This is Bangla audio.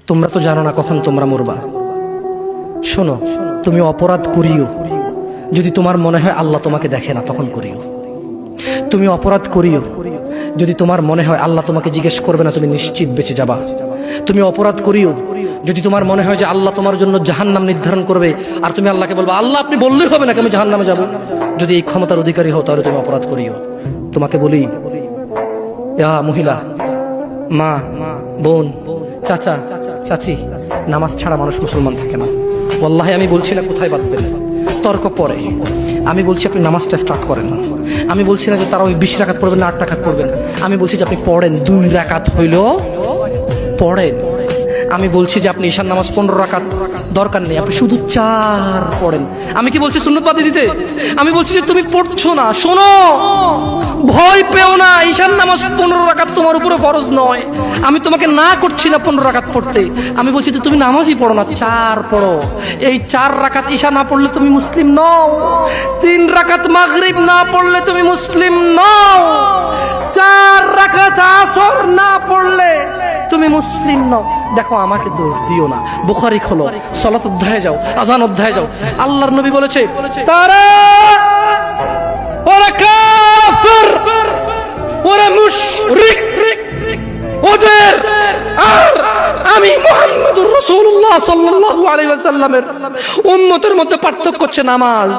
তোমরা তো জানো না কখন তোমরা মরবা। শোনো, তুমি অপরাধ করিও যদি তোমার মনে হয় আল্লাহ তোমাকে দেখে না, তখন করিও। তুমি অপরাধ করিও যদি তোমার মনে হয় আল্লাহ তোমাকে জিজ্ঞেস করবে না, তুমি নিশ্চিত বেঁচে যাবা। তুমি অপরাধ করিও যদি তোমার মনে হয় যে আল্লাহ তোমার জন্য জাহান্নাম নির্ধারণ করবে, আর তুমি আল্লাহকে বলবা আল্লাহ আপনি বললেই হবে নাকি আমি জাহান্নামে যাব। যদি এই ক্ষমতার অধিকারী হও তাহলে তুমি অপরাধ করিও। তোমাকে বলি, মহিলা, মা, বোন, চাচা, চাচি, নামাজ ছাড়া মানুষ মুসলমান থাকে না। ওয়াল্লাহি আমি বলছি না কোথায় বাঁধবেন, তর্ক পরে। আমি বলছি আপনি নামাজটা স্টার্ট করেন না। আমি বলছি না যে তারা ওই 20 রাকাত পড়বেন না 8 রাকাত পড়বেন। আমি বলছি যে আপনি পড়েন, 2 রাকাত হইল পড়েন। আমি বলছি যে আপনি ঈশার নামাজ 15 রাকাত দরকার নেই, আপনি শুধু 4 পড়েন। আমি কি বলছি সুন্নত বাদ দিতে? আমি বলছি যে তুমি পড়ছো না, শোনো, ভয় পেও না। ঈশার নামাজ 15 রাকাত তোমার উপরে ফরজ নয়। আমি তোমাকে না করছি না 15 রাকাত পড়তে। আমি বলছি যে তুমি নামাজই পড়ো না, 4 পড়ো। এই 4 রাকাত ঈশা না পড়লে তুমি মুসলিম নও। 3 রাকাত মাগরিব না পড়লে তুমি মুসলিম নও। 4 রাকাত আসর না পড়লে তুমি মুসলিম নও। দেখো, আমাকে দোষ দিও না। বুখারী খোলো, সালাত অধ্যায়ে যাও, আযান অধ্যায়ে যাও। আল্লাহর নবী বলেছে তারা ওরা কাফির, ওরা মুশরিক, ওদের আর আমি মুহাম্মদুর রাসূলুল্লাহ সাল্লাল্লাহু আলাইহি ওয়াসাল্লামের উম্মতের মধ্যে পার্থক্য হচ্ছে নামাজ।